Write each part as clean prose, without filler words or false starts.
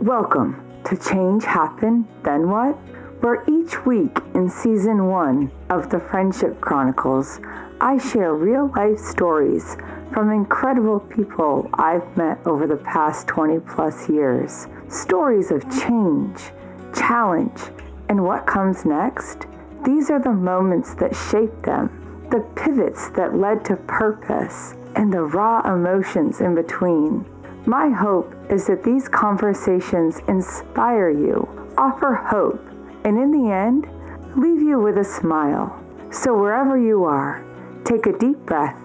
Welcome to Change Happen, Then What? Where each week in Season 1 of the Friendship Chronicles, I share real-life stories from incredible people I've met over the past 20 plus years. Stories of change, challenge, and what comes next. These are the moments that shape them, the pivots that led to purpose, and the raw emotions in between. My hope is that these conversations inspire you, offer hope, and in the end, leave you with a smile. So wherever you are, take a deep breath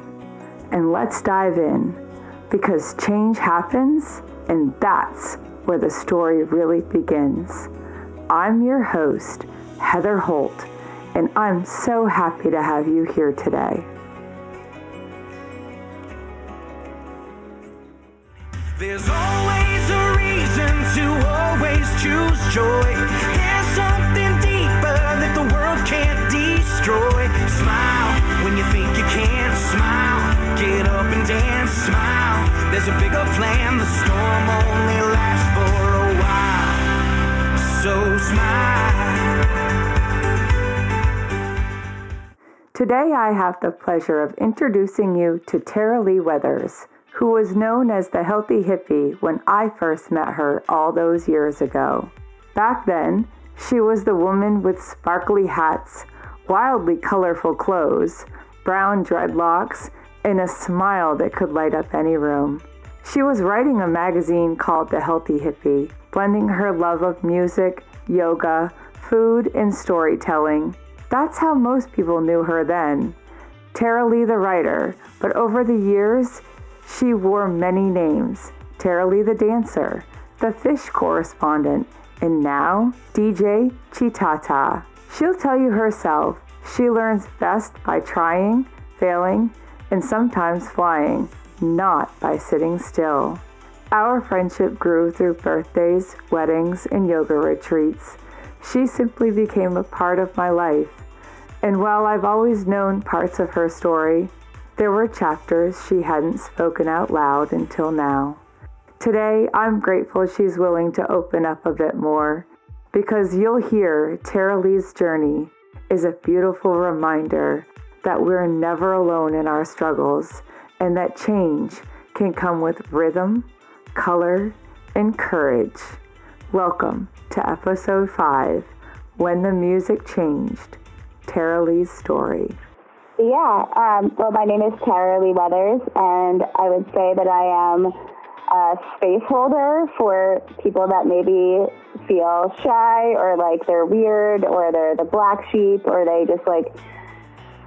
and let's dive in, because change happens, and that's where the story really begins. I'm your host, Heather Holt, and I'm so happy to have you here today. There's always a reason to always choose joy. There's something deeper that the world can't destroy. Smile when you think you can't. Smile, get up and dance. Smile, there's a bigger plan. The storm only lasts for a while. So smile. Today I have the pleasure of introducing you to Tara Lee Weathers, who was known as the healthy hippie when I first met her all those years ago. Back then, she was the woman with sparkly hats, wildly colorful clothes, brown dreadlocks, and a smile that could light up any room. She was writing a magazine called The Healthy Hippie, blending her love of music, yoga, food, and storytelling. That's how most people knew her then. Tara Lee the writer, but over the years, she wore many names: Tara Lee the dancer, the fish correspondent, and now DJ Chitata. She'll tell you herself she learns best by trying, failing, and sometimes flying, not by sitting still. Our friendship grew through birthdays, weddings, and yoga retreats. She simply became a part of my life. And while I've always known parts of her story, there were chapters she hadn't spoken out loud until now. Today, I'm grateful she's willing to open up a bit more, because you'll hear Tara Lee's journey is a beautiful reminder that we're never alone in our struggles, and that change can come with rhythm, color, and courage. Welcome to Episode 5, When the Music Changed, Tara Lee's story. Well, my name is Heather Lee Weathers, and I would say that I am a space holder for people that maybe feel shy, or like they're weird, or they're the black sheep, or they just like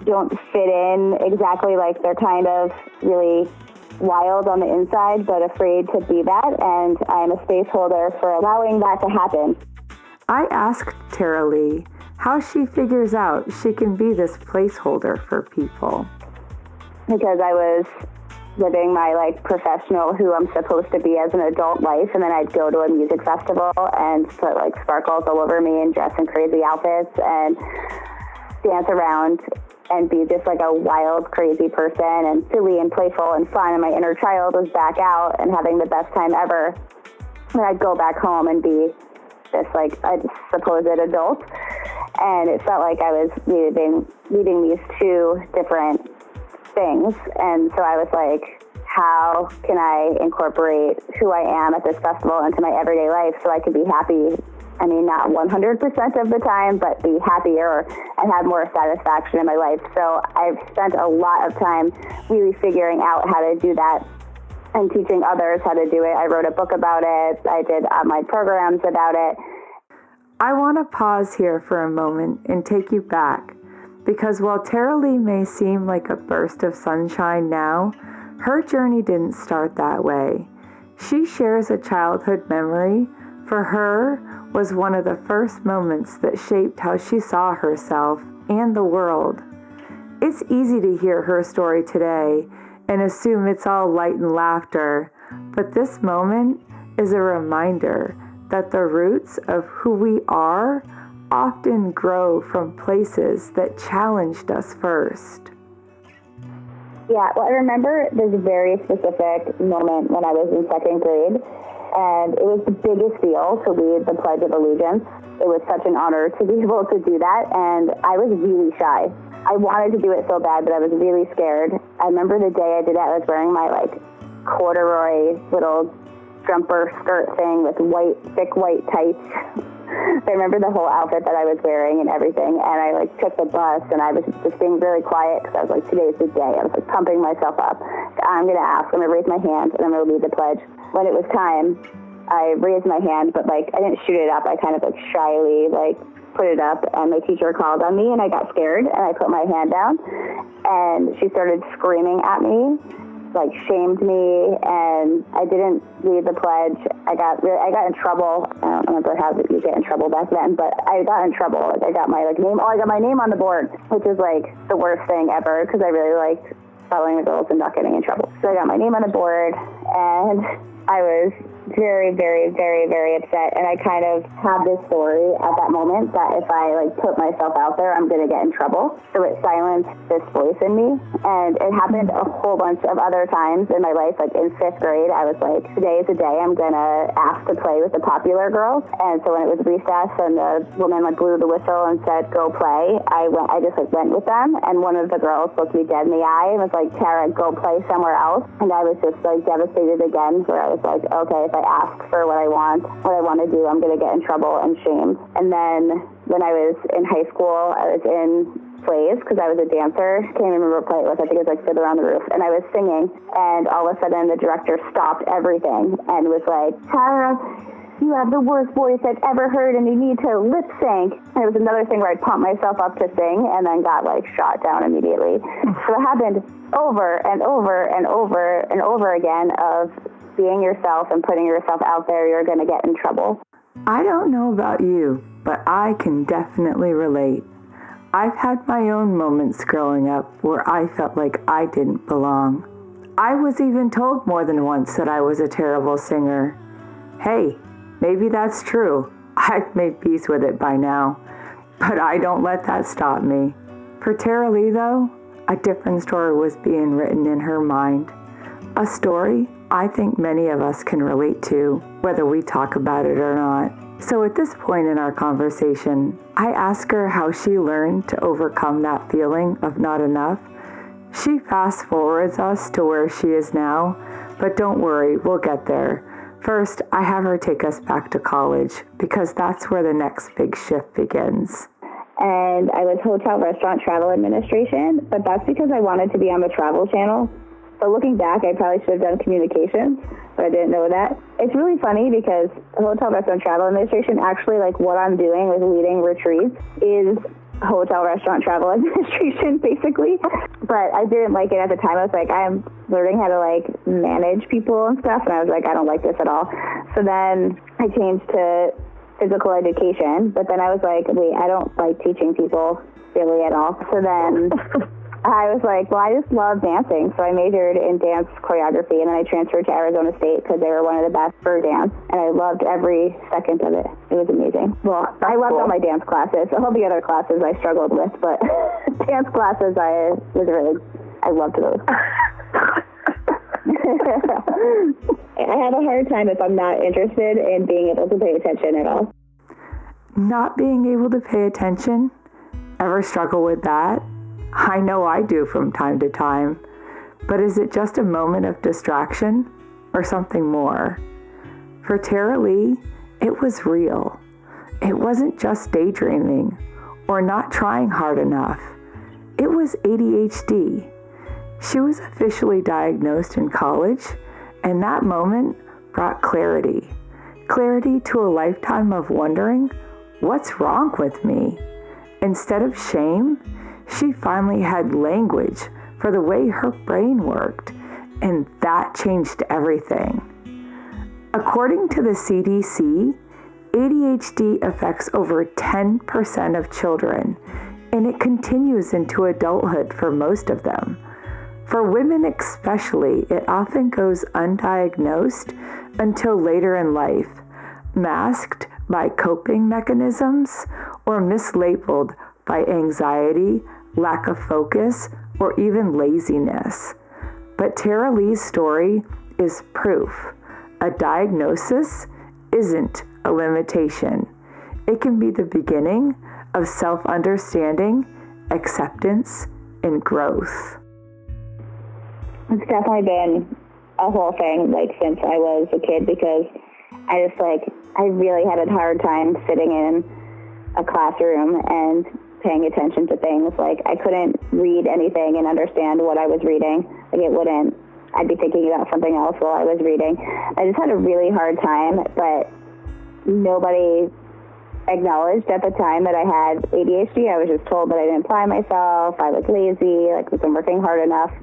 don't fit in exactly, like they're kind of really wild on the inside, but afraid to be that, and I'm a space holder for allowing that to happen. I asked Tara Lee how she figures out she can be this placeholder for people. Because I was living my professional, who I'm supposed to be as an adult life, and then I'd go to a music festival and put sparkles all over me and dress in crazy outfits and dance around and be just a wild, crazy person, and silly and playful and fun, and my inner child was back out and having the best time ever. And I'd go back home and be this a supposed adult. And it felt like I was needing these two different things. And so I was like, how can I incorporate who I am at this festival into my everyday life so I could be happy? I mean, not 100% of the time, but be happier and have more satisfaction in my life. So I've spent a lot of time really figuring out how to do that and teaching others how to do it. I wrote a book about it. I did online programs about it. I want to pause here for a moment and take you back, because while Tara Lee may seem like a burst of sunshine now, her journey didn't start that way. She shares a childhood memory. For her, was one of the first moments that shaped how she saw herself and the world. It's easy to hear her story today and assume it's all light and laughter, but this moment is a reminder that the roots of who we are often grow from places that challenged us first. Yeah, well, I remember this very specific moment when I was in second grade, And it was the biggest deal to lead the Pledge of Allegiance. It was such an honor to be able to do that, and I was really shy. I wanted to do it so bad, but I was really scared. I remember the day I did it, I was wearing my corduroy little jumper skirt thing with thick white tights. I remember the whole outfit that I was wearing and everything, and I took the bus, and I was just being really quiet because I was like, today's the day. I was pumping myself up. I'm going to ask, I'm going to raise my hand, and I'm going to lead the pledge. When it was time, I raised my hand, but I didn't shoot it up. I kind of shyly put it up, and my teacher called on me, and I got scared, and I put my hand down, and she started screaming at me, shamed me, and I didn't lead the pledge. I got in trouble. I don't remember how you get in trouble back then, but I got in trouble. I got my name. I got my name on the board, which is the worst thing ever because I really liked following the rules and not getting in trouble. So I got my name on the board, and I was very, very, very, very upset. And I kind of had this story at that moment that if I put myself out there, I'm going to get in trouble. So it silenced this voice in me. And it happened a whole bunch of other times in my life. In 5th grade, I was today is the day I'm going to ask to play with the popular girls. And so when it was recess and the woman blew the whistle and said, go play, I just went with them. And one of the girls looked me dead in the eye and was like, Tara, go play somewhere else. And I was just devastated again, where I was okay, if I ask for what I want to do, I'm going to get in trouble and shamed. And then when I was in high school, I was in plays because I was a dancer. Can't even remember what play it was. I think it was Fiddler on the Roof. And I was singing, and all of a sudden the director stopped everything and was like, Tara, you have the worst voice I've ever heard, and you need to lip sync. And it was another thing where I pumped myself up to sing and then got shot down immediately. So it happened over and over and over and over again of being yourself and putting yourself out there, you're going to get in trouble. I don't know about you, but I can definitely relate. I've had my own moments growing up where I felt like I didn't belong. I was even told more than once that I was a terrible singer. Hey, maybe that's true. I've made peace with it by now, but I don't let that stop me. For Tara Lee, though, a different story was being written in her mind. A story I think many of us can relate to, whether we talk about it or not. So at this point in our conversation, I ask her how she learned to overcome that feeling of not enough. She fast forwards us to where she is now, but don't worry, we'll get there. First, I have her take us back to college because that's where the next big shift begins. And I was hotel, restaurant, travel administration, but that's because I wanted to be on the Travel Channel. So looking back, I probably should have done communications, but I didn't know that. It's really funny because hotel, restaurant, travel administration, actually what I'm doing with leading retreats is hotel, restaurant, travel administration, basically. But I didn't like it at the time. I was I'm learning how to manage people and stuff, and I was I don't like this at all. So then I changed to physical education, but then I was wait, I don't like teaching people really at all. So then I was well, I just love dancing, so I majored in dance choreography, and then I transferred to Arizona State because they were one of the best for dance, and I loved every second of it. It was amazing. Well, I loved all my dance classes. All the other classes I struggled with, but dance classes I loved those. I have a hard time if I'm not interested in being able to pay attention at all. Not being able to pay attention? Ever struggle with that? I know I do from time to time, but is it just a moment of distraction or something more? For Tara Lee, it was real. It wasn't just daydreaming or not trying hard enough. It was ADHD. She was officially diagnosed in college, and that moment brought clarity. Clarity to a lifetime of wondering, what's wrong with me? Instead of shame, she finally had language for the way her brain worked, and that changed everything. According to the CDC, ADHD affects over 10% of children, and it continues into adulthood for most of them. For women especially, it often goes undiagnosed until later in life, masked by coping mechanisms or mislabeled by anxiety, lack of focus, or even laziness. But Tara Lee's story is proof. A diagnosis isn't a limitation. It can be the beginning of self-understanding, acceptance, and growth. It's definitely been a whole thing, since I was a kid, because I really had a hard time sitting in a classroom and paying attention to things. I couldn't read anything and understand what I was reading. I'd be thinking about something else while I was reading. I just had a really hard time, but nobody acknowledged at the time that I had ADHD. I was just told that I didn't apply myself, I was lazy, wasn't working hard enough.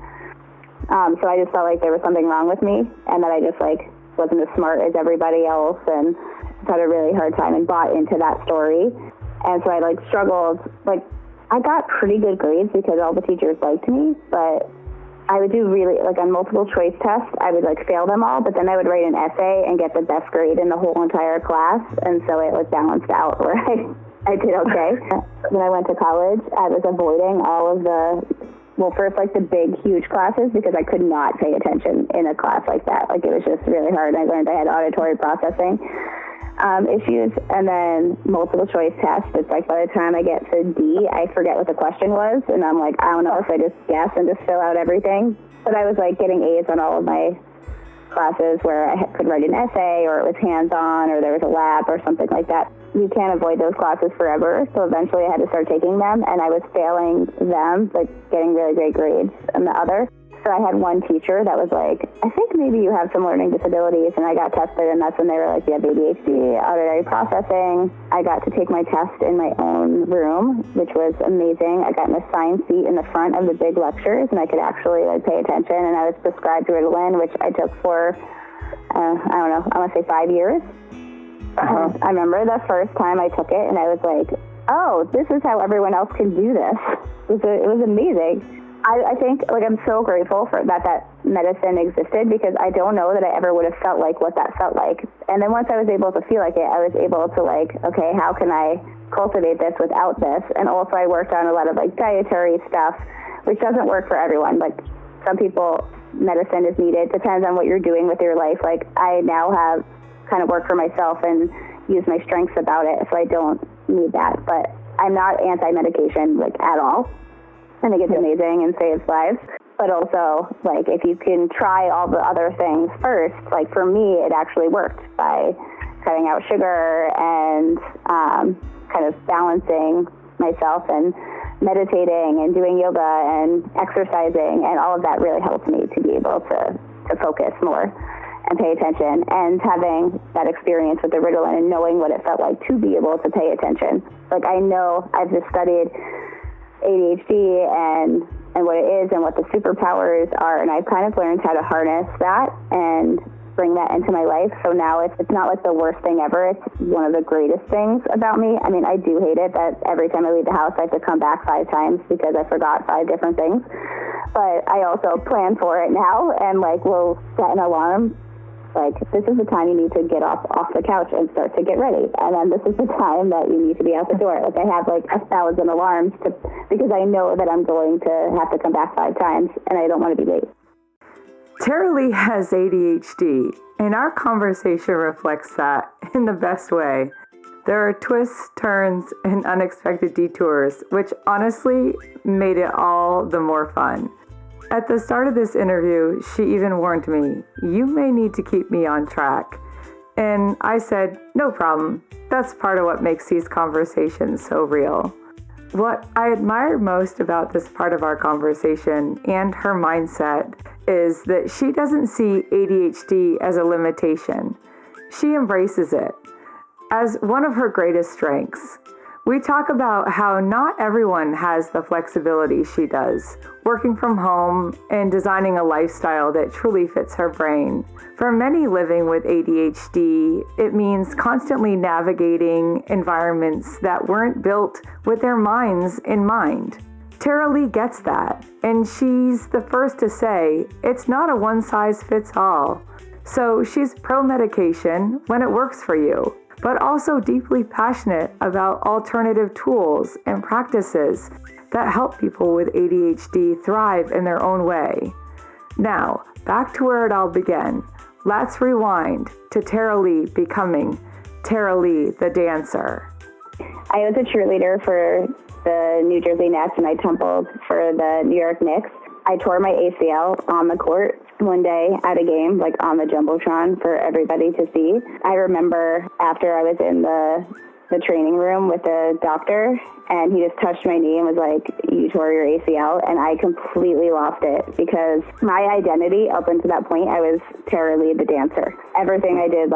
So I just felt like there was something wrong with me, and that I just wasn't as smart as everybody else, and just had a really hard time and bought into that story. And so I struggled. I got pretty good grades because all the teachers liked me, but I would do really, on multiple choice tests, I would fail them all, but then I would write an essay and get the best grade in the whole entire class, and so it balanced out where I did okay. When I went to college, I was avoiding all of first the big, huge classes, because I could not pay attention in a class like that. It was just really hard. I learned I had auditory processing issues, and then multiple choice tests. It's by the time I get to D, I forget what the question was, and I'm I don't know if I just guess and just fill out everything. But I was getting A's on all of my classes where I could write an essay, or it was hands-on, or there was a lab or something like that. You can't avoid those classes forever, so eventually I had to start taking them, and I was failing them, getting really great grades in the other. So I had one teacher that was I think maybe you have some learning disabilities, and I got tested, and that's when they were you have ADHD, auditory processing. I got to take my test in my own room, which was amazing. I got an assigned seat in the front of the big lectures, and I could actually pay attention, and I was prescribed Ritalin, which I took for, I don't know, I want to say 5 years. I remember the first time I took it, and I was oh, this is how everyone else can do this. It was amazing. I think I'm so grateful for that medicine existed, because I don't know that I ever would have felt what that felt like. And then once I was able to feel it, I was able to okay, how can I cultivate this without this? And also I worked on a lot of dietary stuff, which doesn't work for everyone. Some people, medicine is needed. Depends on what you're doing with your life. I now have kind of worked for myself and use my strengths about it, so I don't need that. But I'm not anti-medication at all. I think it's amazing and saves lives. But also, if you can try all the other things first, for me, it actually worked by cutting out sugar and kind of balancing myself and meditating and doing yoga and exercising, and all of that really helped me to be able to focus more and pay attention, and having that experience with the Ritalin and knowing what it felt like to be able to pay attention. I know I've just studied ADHD and what it is and what the superpowers are, and I've kind of learned how to harness that and bring that into my life. So now it's not the worst thing ever. It's one of the greatest things about me. I mean, I do hate it that every time I leave the house I have to come back 5 times because I forgot 5 different things. But I also plan for it now, and we'll set an alarm. This is the time you need to get off the couch and start to get ready. And then this is the time that you need to be out the door. I have 1,000 alarms because I know that I'm going to have to come back 5 times, and I don't want to be late. Tara-Leigh has ADHD, and our conversation reflects that in the best way. There are twists, turns, and unexpected detours, which honestly made it all the more fun. At the start of this interview, she even warned me, "You may need to keep me on track." And I said, "No problem. That's part of what makes these conversations so real." What I admire most about this part of our conversation and her mindset is that she doesn't see ADHD as a limitation. She embraces it as one of her greatest strengths. We talk about how not everyone has the flexibility she does, working from home and designing a lifestyle that truly fits her brain. For many living with ADHD, it means constantly navigating environments that weren't built with their minds in mind. Tara-Leigh gets that, and she's the first to say it's not a one-size-fits-all. So she's pro-medication when it works for you, but also deeply passionate about alternative tools and practices that help people with ADHD thrive in their own way. Now, back to where it all began. let's rewind to Tara Lee becoming Tara Lee the dancer. I was a cheerleader for the New Jersey Nets, and I tumbled for the New York Knicks. I tore my ACL on the court one day at a game, like on the Jumbotron for everybody to see. I remember after I was in the training room with the doctor, and he just touched my knee and was like, you tore your ACL, and I completely lost it because my identity up until that point, I was Tara Lee the dancer. Everything I did,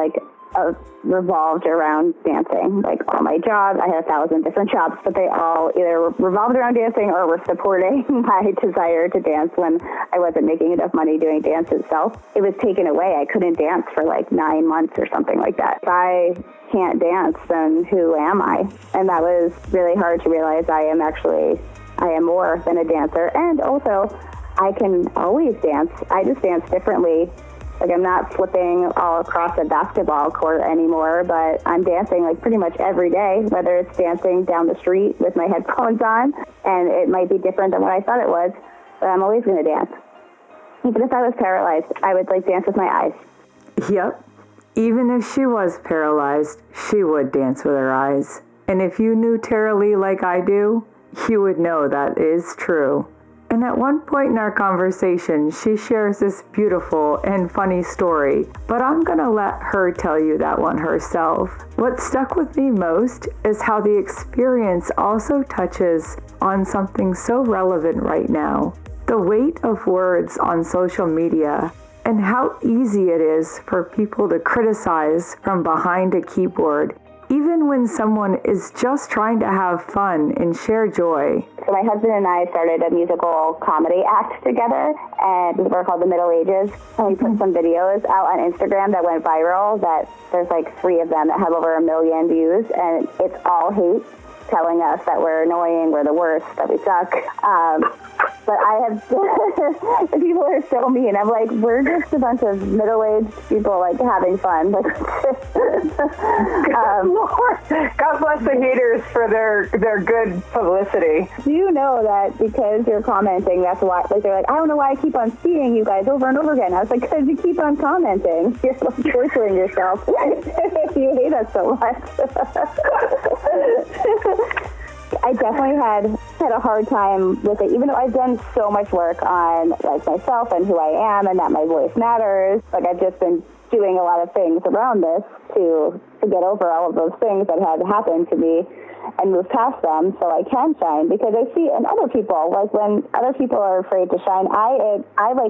revolved around dancing. Like all my jobs, I had 1,000 different jobs, but they all either revolved around dancing or were supporting my desire to dance when I wasn't making enough money doing dance itself. It was taken away. I couldn't dance for 9 months or something like that. If I can't dance, then who am I? And that was really hard to realize. I am more than a dancer. And also, I can always dance. I just dance differently. I'm not flipping all across a basketball court anymore, but I'm dancing pretty much every day, whether it's dancing down the street with my headphones on, and it might be different than what I thought it was, but I'm always going to dance. Even if I was paralyzed, I would dance with my eyes. Yep. Even if she was paralyzed, she would dance with her eyes. And if you knew Tara Lee like I do, you would know that is true. And at one point in our conversation, she shares this beautiful and funny story, but I'm going to let her tell you that one herself. What stuck with me most is how the experience also touches on something so relevant right now, the weight of words on social media, and how easy it is for people to criticize from behind a keyboard, even when someone is just trying to have fun and share joy. So my husband and I started a musical comedy act together, and we're called The Middle Ages. And we put some videos out on Instagram that went viral, that there's 3 of them that have over 1 million views, and it's all hate, telling us that we're annoying, we're the worst, that we suck. But I have, the people are so mean. I'm we're just a bunch of middle-aged people, having fun. God bless the haters for their good publicity. Do you know that because you're commenting, that's why, they're I don't know why I keep on seeing you guys over and over again. I was because you keep on commenting. You're torturing yourself if you hate us so much. I definitely had a hard time with it, even though I've done so much work on myself and who I am, and that my voice matters. I've just been doing a lot of things around this to get over all of those things that had happened to me and move past them so I can shine. Because I see in other people, when other people are afraid to shine, I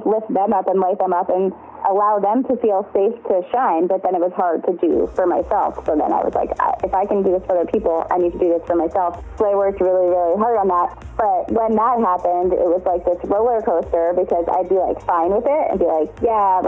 lift them up and light them up and allow them to feel safe to shine, but then it was hard to do for myself. So then I was if I can do this for other people, I need to do this for myself. So I worked really, really hard on that. But when that happened, it was this roller coaster, because I'd be fine with it and be yeah,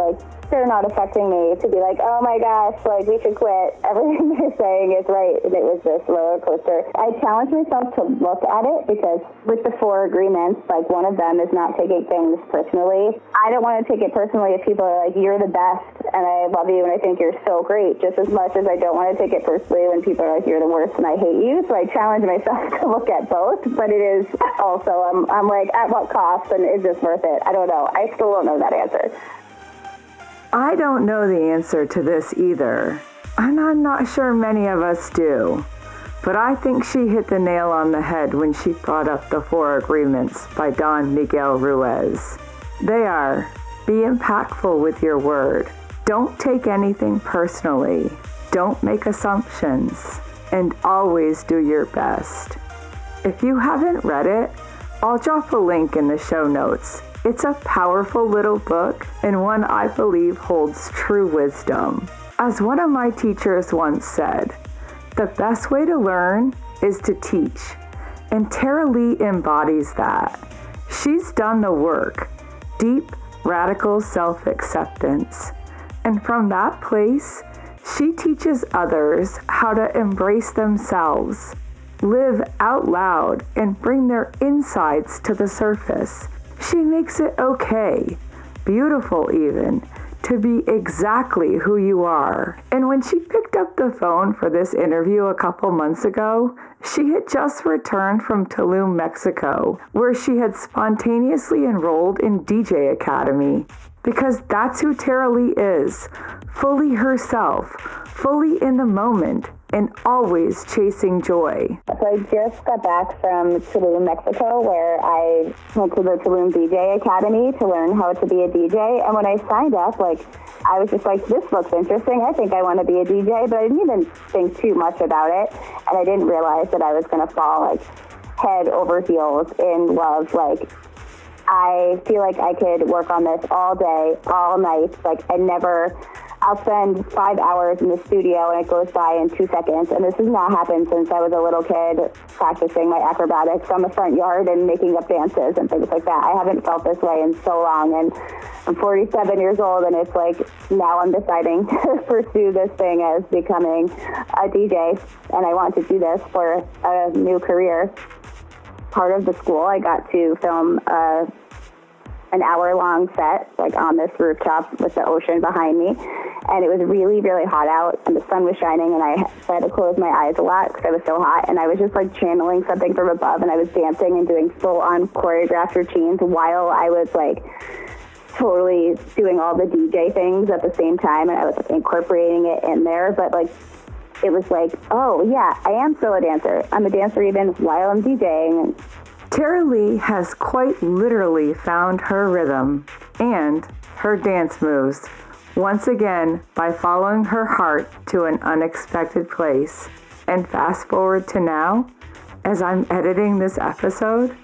they're not affecting me, to be oh my gosh, we should quit. Everything they're saying is right. And it was this roller coaster. I challenged myself to look at it, because with the 4 agreements, one of them is not taking things personally. I don't want to take it personally if people are you're the best and I love you and I think you're so great, just as much as I don't want to take it personally when people are you're the worst and I hate you. So I challenge myself to look at both, but it is also, I'm at what cost, and is this worth it? I don't know. I still don't know that answer. I don't know the answer to this either, and I'm not sure many of us do. But I think she hit the nail on the head when she brought up the 4 agreements by Don Miguel Ruiz. They are: be impactful with your word. Don't take anything personally. Don't make assumptions. And always do your best. If you haven't read it, I'll drop a link in the show notes. It's a powerful little book, and one I believe holds true wisdom. As one of my teachers once said, the best way to learn is to teach. And Tara Lee embodies that. She's done the work, deep, radical self-acceptance. And from that place, she teaches others how to embrace themselves, live out loud, and bring their insides to the surface. She makes it okay, beautiful even, to be exactly who you are. And when she picked up the phone for this interview a couple months ago, she had just returned from Tulum, Mexico, where she had spontaneously enrolled in DJ Academy. because that's who Tara Lee is, fully herself, fully in the moment, and always chasing joy. So I just got back from Tulum, Mexico, where I went to the Tulum DJ Academy to learn how to be a DJ. And when I signed up, I was just like, this looks interesting. I think I want to be a DJ, but I didn't even think too much about it. And I didn't realize that I was going to fall head over heels in love. I feel like I could work on this all day, all night. I'll spend 5 hours in the studio and it goes by in 2 seconds. And this has not happened since I was a little kid practicing my acrobatics on the front yard and making up dances and things like that. I haven't felt this way in so long. And I'm 47 years old, and it's now I'm deciding to pursue this thing as becoming a DJ. And I want to do this for a new career. Part of the school, I got to film an hour-long set, on this rooftop with the ocean behind me. And it was really, really hot out, and the sun was shining, and I had to close my eyes a lot because I was so hot. And I was just channeling something from above, and I was dancing and doing full-on choreographed routines while I was totally doing all the DJ things at the same time, and I was incorporating it in there. But it was oh yeah, I am still a dancer. I'm a dancer even while I'm DJing. Tara Lee has quite literally found her rhythm and her dance moves, once again by following her heart to an unexpected place. And fast forward to now, as I'm editing this episode,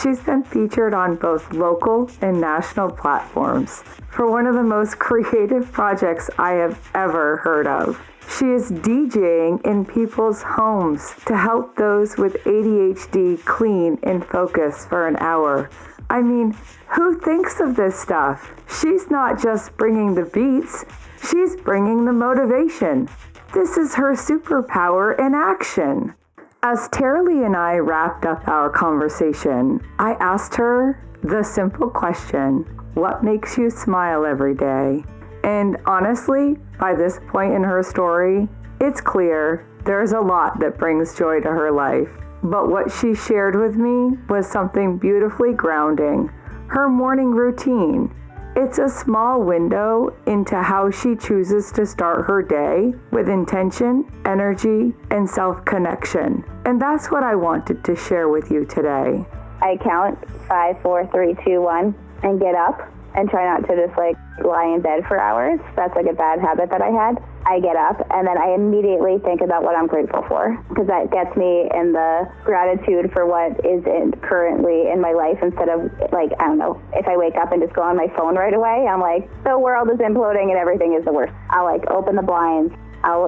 she's been featured on both local and national platforms for one of the most creative projects I have ever heard of. She is DJing in people's homes to help those with ADHD clean and focus for an hour. I mean, who thinks of this stuff? She's not just bringing the beats, she's bringing the motivation. This is her superpower in action. As Tara Lee and I wrapped up our conversation, I asked her the simple question, what makes you smile every day? And honestly, by this point in her story, it's clear there's a lot that brings joy to her life. But what she shared with me was something beautifully grounding, her morning routine. It's a small window into how she chooses to start her day with intention, energy, and self-connection. And that's what I wanted to share with you today. I count 5, 4, 3, 2, 1 and get up and try not to just lie in bed for hours. That's a bad habit that I had. I get up and then I immediately think about what I'm grateful for, because that gets me in the gratitude for what is currently in my life, instead of I don't know, if I wake up and just go on my phone right away, I'm the world is imploding and everything is the worst. I'll open the blinds.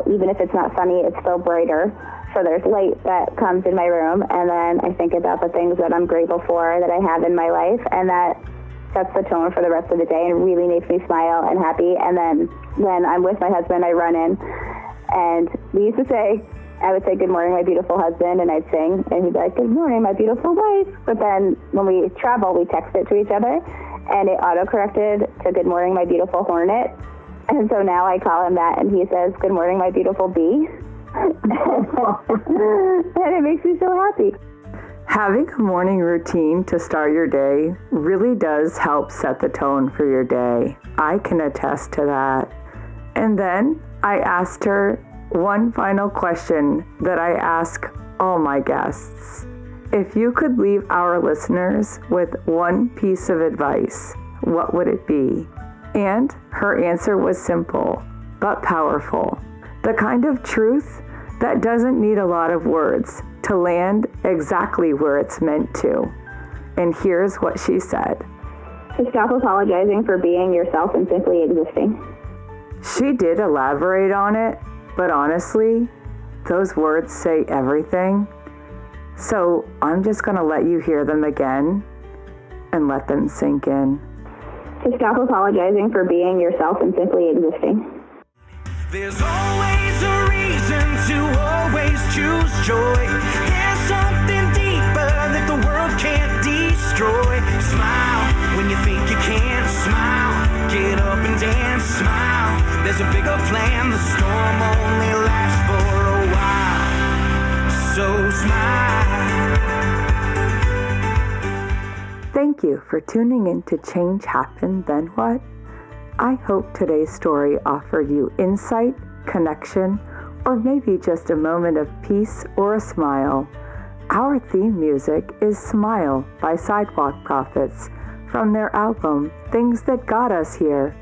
Even if it's not sunny, it's still brighter. So there's light that comes in my room, and then I think about the things that I'm grateful for that I have in my life, and that sets the tone for the rest of the day and really makes me smile and happy. And then when I'm with my husband, I run in, and I would say, good morning, my beautiful husband, and I'd sing, and he'd be like, good morning, my beautiful wife. But then when we travel, we text it to each other, and it auto-corrected to good morning, my beautiful hornet. And so now I call him that, and he says, good morning, my beautiful bee. And it makes me so happy. Having a morning routine to start your day really does help set the tone for your day. I can attest to that. And then I asked her one final question that I ask all my guests. If you could leave our listeners with one piece of advice, what would it be? And her answer was simple, but powerful. The kind of truth that doesn't need a lot of words to land exactly where it's meant to. And here's what she said. To stop apologizing for being yourself and simply existing. She did elaborate on it, but honestly, those words say everything. So I'm just going to let you hear them again and let them sink in. To stop apologizing for being yourself and simply existing. There's always a reason to always choose joy. There's something deeper that the world can't destroy. Smile when you think you can't. Smile, get up and dance. Smile, there's a bigger plan. The storm only lasts for a while. So smile. Thank you for tuning in to Change Happened, Then What? I hope today's story offered you insight, connection, or maybe just a moment of peace or a smile. Our theme music is Smile by Sidewalk Prophets from their album Things That Got Us Here.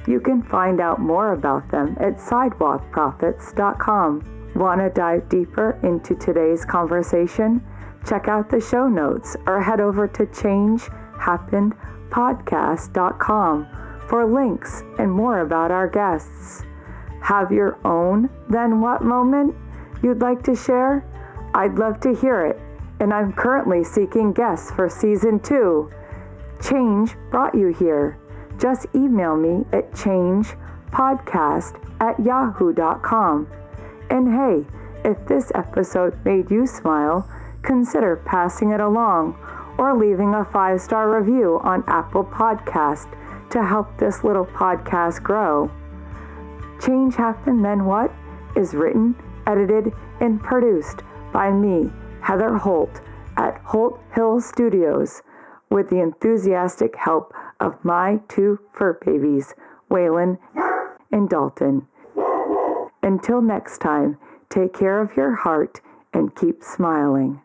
You can find out more about them at sidewalkprophets.com. Want to dive deeper into today's conversation? Check out the show notes or head over to changehappenedpodcast.com for links and more about our guests. Have your own Then What moment you'd like to share? I'd love to hear it, and I'm currently seeking guests for Season 2. Change brought you here. Just email me at changepodcast@yahoo.com. And hey, if this episode made you smile, consider passing it along or leaving a 5-star review on Apple Podcast to help this little podcast grow. Change Happened Then What is written, edited, and produced by me, Heather Holt, at Holt Hill Studios, with the enthusiastic help of my 2 fur babies, Waylon and Dalton. Until next time, take care of your heart and keep smiling.